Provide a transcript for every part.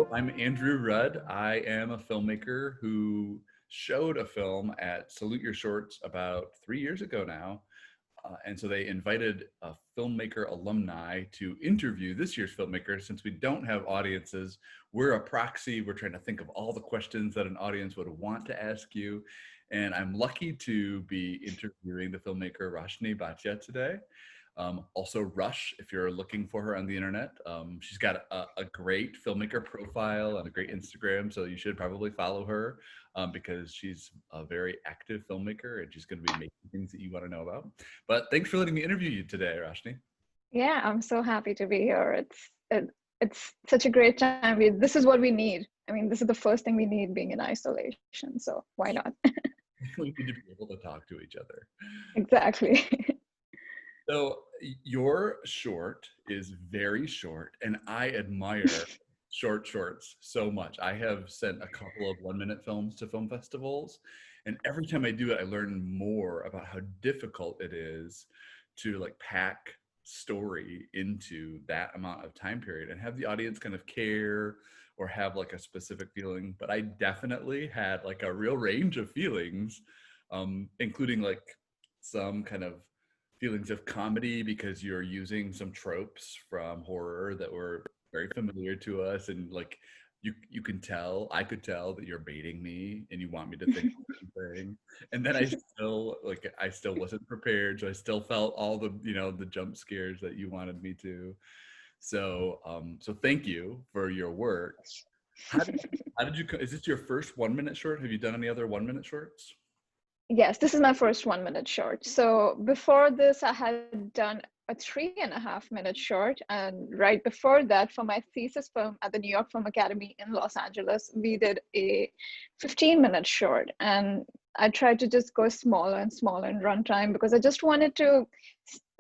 Hello, I'm Andrew Rudd. I am a filmmaker who showed a film at Salute Your Shorts about 3 years ago now. And so they invited a filmmaker alumni to interview this year's filmmaker. Since we don't have audiences, we're a proxy. We're trying to think of all the questions that an audience would want to ask you. And I'm lucky to be interviewing the filmmaker Roshni Bhatia today. Also Rush, if you're looking for her on the internet. She's got a great filmmaker profile and a great Instagram, so you should probably follow her because she's a very active filmmaker and she's going to be making things that you want to know about. But thanks for letting me interview you today, Roshni. Yeah, I'm so happy to be here. It's such a great time. This is what we need. I mean, this is the first thing we need being in isolation. So why not? We need to be able to talk to each other. Exactly. So your short is very short, and I admire shorts so much. I have sent a couple of 1-minute films to film festivals, and every time I do it, I learn more about how difficult it is to like pack story into that amount of time period and have the audience kind of care or have like a specific feeling. But I definitely had like a real range of feelings, including like some kind of feelings of comedy because you're using some tropes from horror that were very familiar to us, and like you can tell, I could tell that you're baiting me and you want me to think something, and then I still wasn't prepared, so I still felt all the the jump scares that you wanted me to. So so thank you for your work. How did you, is this your first 1-minute short? Have you done any other 1-minute shorts? Yes, this is my first 1-minute short. So before this, I had done a 3.5-minute short. And right before that, for my thesis film at the New York Film Academy in Los Angeles, we did a 15-minute short. And I tried to just go smaller and smaller in runtime because I just wanted to,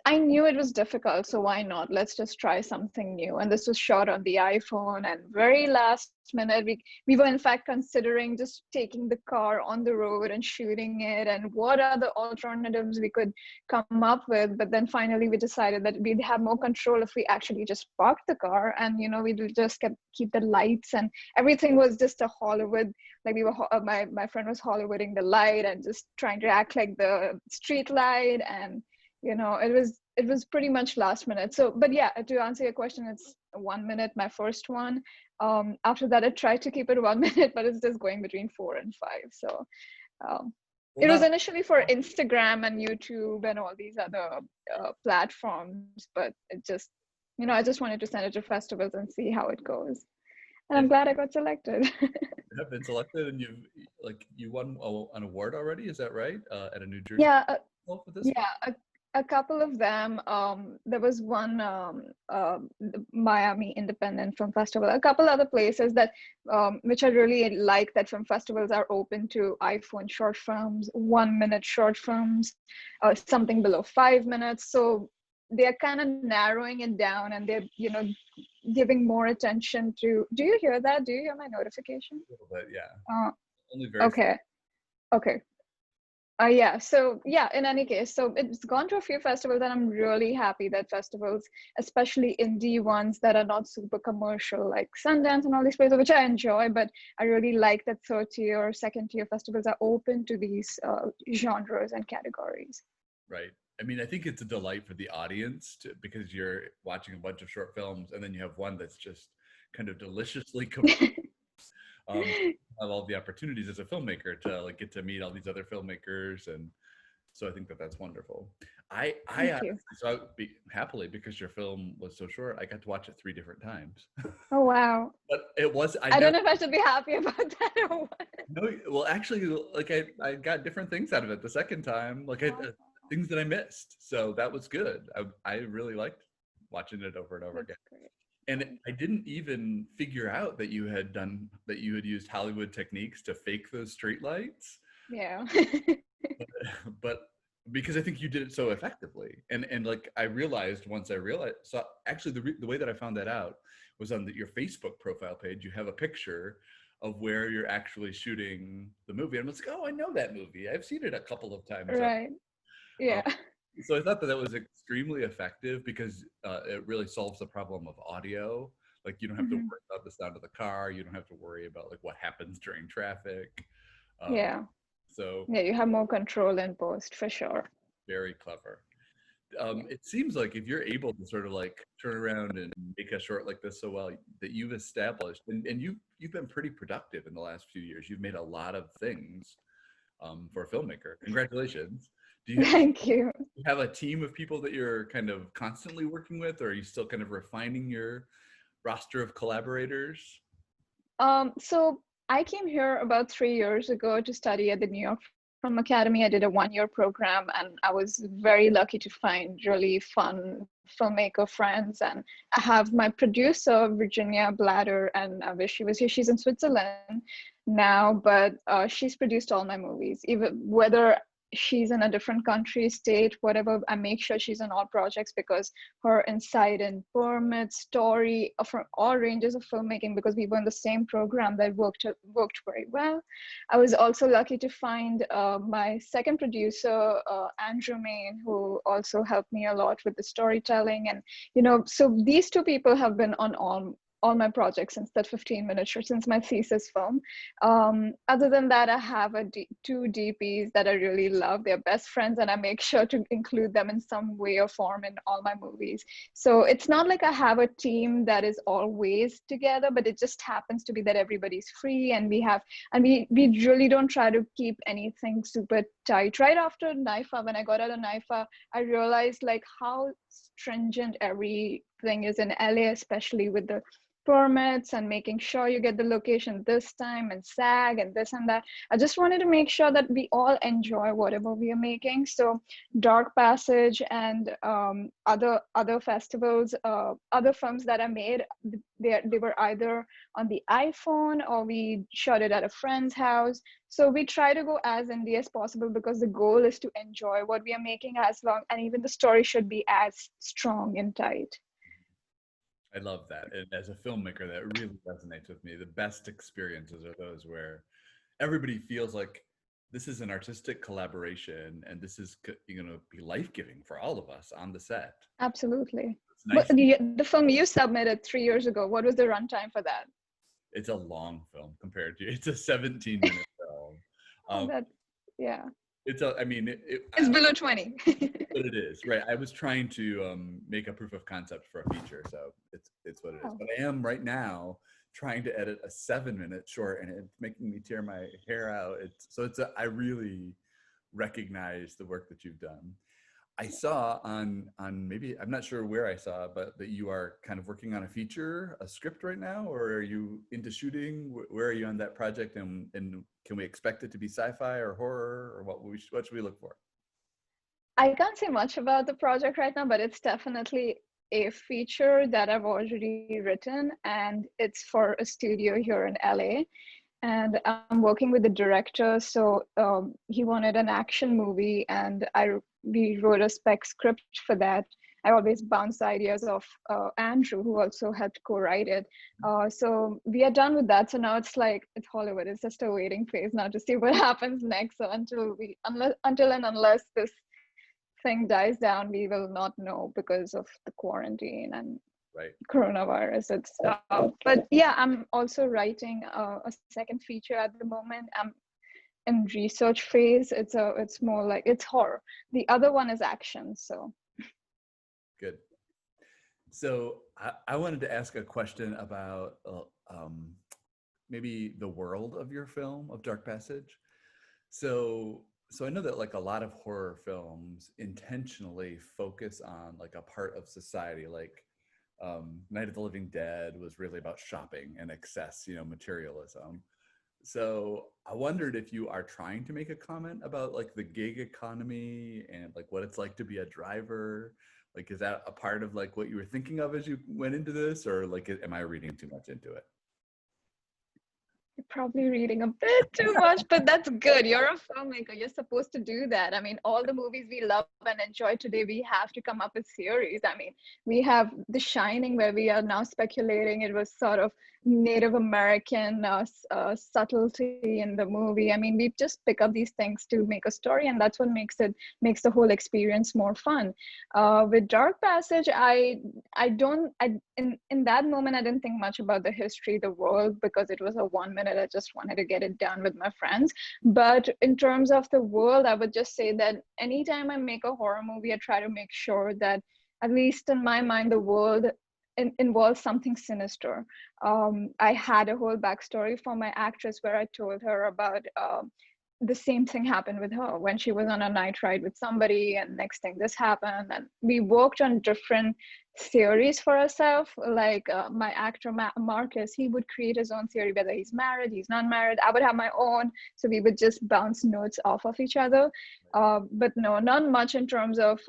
I knew it was difficult, so why not? Let's just try something new. And this was shot on the iPhone, and very last minute, we were in fact considering just taking the car on the road and shooting it, and what are the alternatives we could come up with. But then finally we decided that we'd have more control if we actually just parked the car, and we'd just keep the lights, and everything was just a Hollywood, like we were, my friend was Hollywooding the light and just trying to act like the street light, and it was pretty much last minute. So, but yeah, to answer your question, it's 1 minute, my first one. After that, I tried to keep it 1 minute, but it's just going between 4 and 5. So it was initially for Instagram and YouTube and all these other platforms, but it just, I just wanted to send it to festivals and see how it goes. And I'm glad I got selected. You have been selected, and you won an award already. Is that right? At a New Jersey. Yeah, for this a couple of them. There was one, the Miami Independent Film Festival, a couple other places that, which I really like, that film festivals are open to iPhone short films, 1-minute short films, something below 5 minutes. So they're kind of narrowing it down, and they're, giving more attention to, do you hear that? Do you hear my notification? A little bit, yeah. Only very Okay. Okay. Yeah, so yeah, in any case, so it's gone to a few festivals, and I'm really happy that festivals, especially indie ones that are not super commercial, like Sundance and all these places, which I enjoy, but I really like that third tier or second tier festivals are open to these genres and categories. Right. I mean, I think it's a delight for the audience because you're watching a bunch of short films, and then you have one that's just kind of deliciously have all the opportunities as a filmmaker to like get to meet all these other filmmakers, and so I think that that's wonderful. So happily, because your film was so short, I got to watch it 3 different times. Oh wow! But it was I don't know if I should be happy about that or what. No, well, actually, like I got different things out of it the second time, like things that I missed. So that was good. I really liked watching it over and over again. Great. And I didn't even figure out that you had used Hollywood techniques to fake those streetlights. Yeah. but because I think you did it so effectively, and like I realized once I realized. So actually, the way that I found that out was on your Facebook profile page. You have a picture of where you're actually shooting the movie, and I was like, oh, I know that movie. I've seen it a couple of times. Right. Yeah. So I thought that was extremely effective because it really solves the problem of audio. Like you don't have to worry about the sound of the car. You don't have to worry about like what happens during traffic. Um, Yeah. so Yeah, you have more control in post for sure. very clever. Yeah. It seems like if you're able to sort of like turn around and make a short like this so well, that you've established, and you've been pretty productive in the last few years. You've made a lot of things for a filmmaker. Congratulations. Do you Thank you. have a team of people that you're kind of constantly working with, or are you still kind of refining your roster of collaborators? So I came here about 3 years ago to study at the New York Film Academy. I did a 1 year program, and I was very lucky to find really fun filmmaker friends. And I have my producer, Virginia Blatter, and I wish she was here. She's in Switzerland now, but she's produced all my movies, even whether she's in a different country, state, whatever. I make sure she's in all projects because her insight and permit story from all ranges of filmmaking, because we were in the same program that worked very well. I was also lucky to find my second producer, Andrew Main, who also helped me a lot with the storytelling. And so these two people have been on all my projects since that 15-minute short, since my thesis film. Other than that, I have two DPs that I really love. They're best friends, and I make sure to include them in some way or form in all my movies. So it's not like I have a team that is always together, but it just happens to be that everybody's free, and we really don't try to keep anything super tight. Right after NIFA, when I got out of NIFA, I realized like how stringent everything is in LA, especially with the permits and making sure you get the location this time and SAG and this and that. I just wanted to make sure that we all enjoy whatever we are making. So Dark Passage and other festivals, other films that I made, they were either on the iPhone or we shot it at a friend's house. So we try to go as indie as possible because the goal is to enjoy what we are making as long, and even the story should be as strong and tight. I love that. And as a filmmaker, that really resonates with me. The best experiences are those where everybody feels like this is an artistic collaboration and this is going to be life-giving for all of us on the set. Absolutely. It's But nice. the film you submitted 3 years ago, what was the runtime for that? It's a long film compared to, it's a 17-minute film. Oh, that, yeah. It's a, I mean, It's below 20. but it is, right? I was trying to make a proof of concept for a feature, so it's what it is. Oh. But I am right now trying to edit a 7-minute short, and it's making me tear my hair out. I really recognize the work that you've done. I saw on maybe, I'm not sure where I saw, but that you are kind of working on a feature, a script right now, or are you into shooting? Where are you on that project, and can we expect it to be sci-fi or horror, or what should we look for? I can't say much about the project right now, but it's definitely a feature that I've already written, and it's for a studio here in LA. And I'm working with the director, so he wanted an action movie, and we wrote a spec script for that. I always bounce ideas off Andrew, who also helped co-write it. So we are done with that. So now it's Hollywood. It's just a waiting phase now to see what happens next. So unless this thing dies down, we will not know because of the quarantine and Right. coronavirus. But yeah, I'm also writing a second feature at the moment. I'm in research phase. It's more like it's horror. The other one is action. So Good. So I wanted to ask a question about maybe the world of your film, of Dark Passage. So I know that like a lot of horror films intentionally focus on like a part of society, like Night of the Living Dead was really about shopping and excess, materialism. So I wondered if you are trying to make a comment about like the gig economy and like what it's like to be a driver. Like, is that a part of like what you were thinking of as you went into this, or like, am I reading too much into it? You're probably reading a bit too much, but that's good. You're a filmmaker. You're supposed to do that. I mean, all the movies we love and enjoy today, we have to come up with theories. I mean, we have The Shining, where we are now speculating it was sort of Native American subtlety in the movie. I mean, we just pick up these things to make a story, and that's what makes the whole experience more fun. With Dark Passage, in that moment I didn't think much about the history, the world, because it was a 1 minute. I just wanted to get it done with my friends. But in terms of the world, I would just say that anytime I make a horror movie, I try to make sure that, at least in my mind, the world involves something sinister. I had a whole backstory for my actress where I told her about the same thing happened with her when she was on a night ride with somebody, and next thing this happened, and we worked on different theories for ourselves. Like my actor Marcus, he would create his own theory, whether he's married, he's not married. I would have my own, so we would just bounce notes off of each other. But no, not much in terms of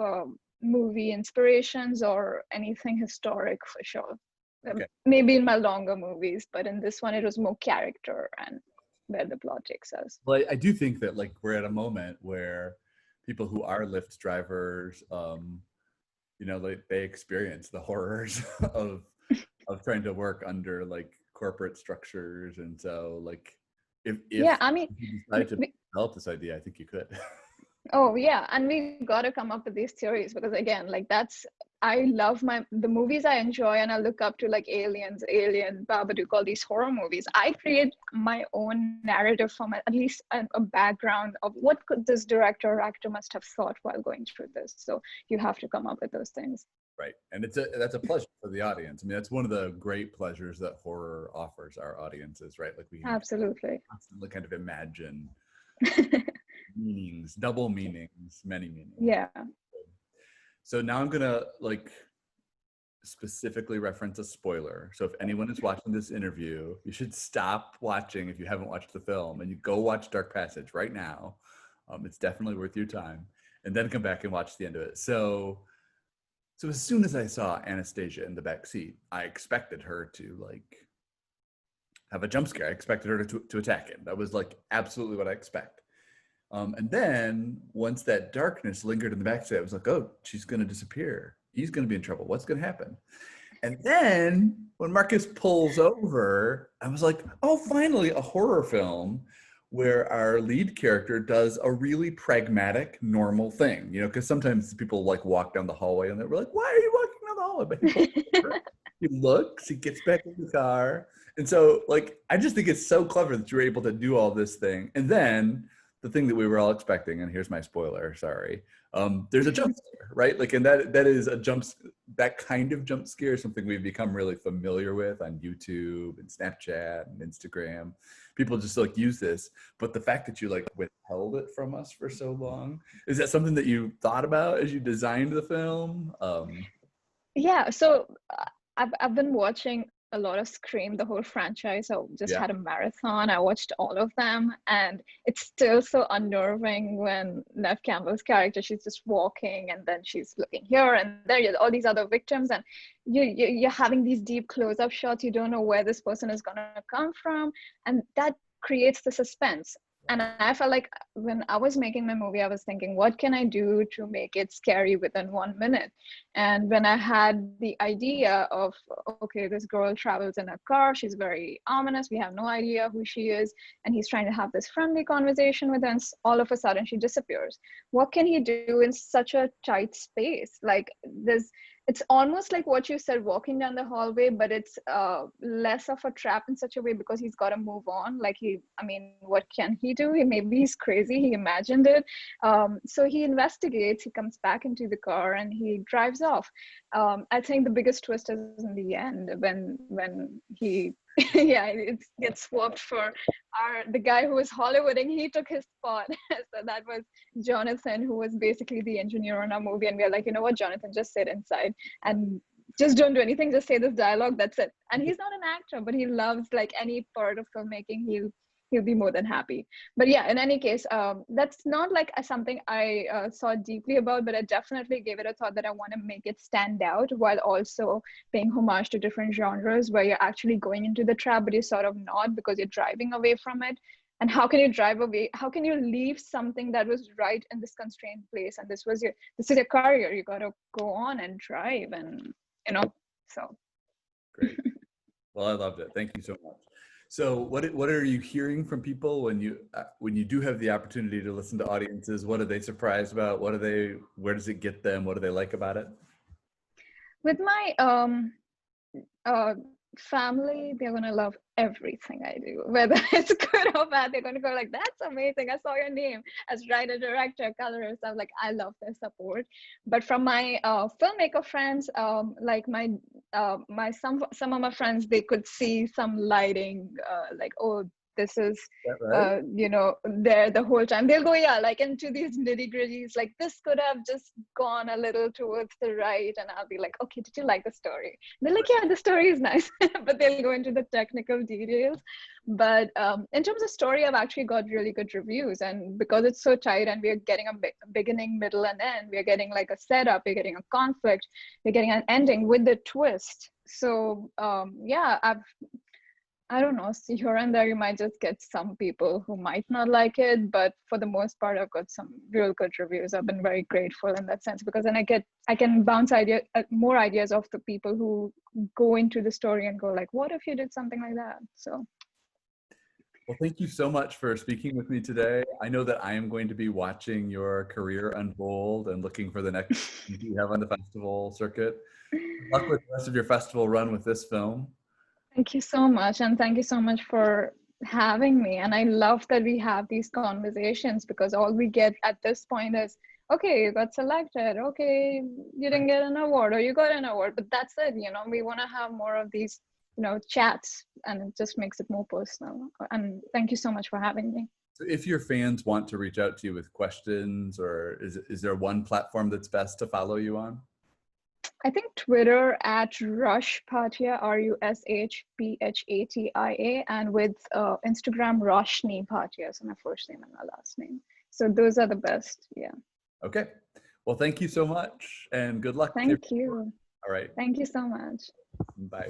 movie inspirations or anything historic, for sure. Okay. Maybe in my longer movies, but in this one it was more character and where the plot takes us. Well, I do think that like we're at a moment where people who are Lyft drivers, you know, like they experience the horrors of trying to work under like corporate structures, and so like if yeah, I mean, you decide to develop this idea, I think you could. oh yeah, and we got to come up with these theories, because again, like I love the movies I enjoy, and I look up to, like Aliens, Alien, Babadook, all these horror movies. I create my own narrative from at least a background of what could this director or actor must have thought while going through this. So you have to come up with those things. Right, and that's a pleasure for the audience. I mean, that's one of the great pleasures that horror offers our audiences, right? Like we can Absolutely constantly kind of imagine meanings, double meanings, many meanings. Yeah. So now I'm gonna like specifically reference a spoiler. So if anyone is watching this interview, you should stop watching if you haven't watched the film, and you go watch Dark Passage right now. It's definitely worth your time, and then come back and watch the end of it. So as soon as I saw Anastasia in the back seat, I expected her to like have a jump scare. I expected her to attack him. That was like absolutely what I expect. And then once that darkness lingered in the back seat, I was like, oh, she's going to disappear. He's going to be in trouble. What's going to happen? And then when Marcus pulls over, I was like, oh, finally a horror film where our lead character does a really pragmatic, normal thing. You know, because sometimes people like walk down the hallway and they're like, why are you walking down the hallway? But he pulls over, he looks, he gets back in the car. And so like, I just think it's so clever that you're able to do all this thing. And then the thing that we were all expecting, and here's my spoiler, sorry. There's a jump scare, right? Like, and that is that kind of jump scare is something we've become really familiar with on YouTube and Snapchat and Instagram. People just like use this, but the fact that you like withheld it from us for so long, is that something that you thought about as you designed the film? Yeah, so I've been watching a lot of Scream, the whole franchise. I just had a marathon. I watched all of them, and it's still so unnerving when Neve Campbell's character, she's just walking and then she's looking here and there, all these other victims, and you're having these deep close-up shots. You don't know where this person is gonna come from, and that creates the suspense. And I felt like when I was making my movie, I was thinking, what can I do to make it scary within 1 minute? And when I had the idea of, okay, this girl travels in a car, she's very ominous, we have no idea who she is, and he's trying to have this friendly conversation with her, and all of a sudden she disappears. What can he do in such a tight space? Like it's almost like what you said, walking down the hallway, but it's less of a trap in such a way, because he's got to move on. Like what can he do? Maybe he's crazy, he imagined it. So he investigates, he comes back into the car, and he drives off. I think the biggest twist is in the end when he it gets swapped for the guy who was Hollywooding. He took his spot. So that was Jonathan, who was basically the engineer on our movie, and we are like, you know what, Jonathan, just sit inside and just don't do anything, just say this dialogue, that's it. And he's not an actor, but he loves, like any part of filmmaking, he'll be more than happy. But yeah, in any case, that's not like something I thought deeply about, but I definitely gave it a thought that I want to make it stand out while also paying homage to different genres where you're actually going into the trap, but you're sort of not because you're driving away from it. And how can you drive away? How can you leave something that was right in this constrained place? And this is your career. You got to go on and drive, and so. Great. Well, I loved it. Thank you so much. So what are you hearing from people when you do have the opportunity to listen to audiences? What are they surprised about? Where does it get them? What do they like about it? With my family, they're gonna love everything I do, whether it's good or bad. They're gonna go like, "That's amazing! I saw your name as writer, director, colorist." I'm like, I love their support. But from my filmmaker friends, like some of my friends, they could see some lighting, like, oh, this is Right? there the whole time. They'll go, yeah, like into these nitty gritties, like this could have just gone a little towards the right, and I'll be like, okay, did you like the story? They're like, yeah, the story is nice. But they'll go into the technical details. But in terms of story, I've actually got really good reviews, and because it's so tight and we're getting a beginning, middle, and end, we're getting like a setup, we're getting a conflict, we're getting an ending with the twist. So yeah, I don't know, see here and there, you might just get some people who might not like it, but for the most part, I've got some real good reviews. I've been very grateful in that sense, because then I can bounce more ideas off the people who go into the story and go like, what if you did something like that? So. Well, thank you so much for speaking with me today. I know that I am going to be watching your career unfold and looking for the next you have on the festival circuit. Good luck with the rest of your festival run with this film. Thank you so much. And thank you so much for having me. And I love that we have these conversations, because all we get at this point is, okay, you got selected. Okay, you didn't get an award, or you got an award, but that's it. We want to have more of these, chats, and it just makes it more personal. And thank you so much for having me. So if your fans want to reach out to you with questions, or is there one platform that's best to follow you on? I think Twitter at Rush Bhatia, RUSHPHATIA, and with Instagram, Roshni Bhatia, so my first name and my last name. So those are the best, yeah. Okay. Well, thank you so much, and good luck. Thank you. All right. Thank you so much. Bye.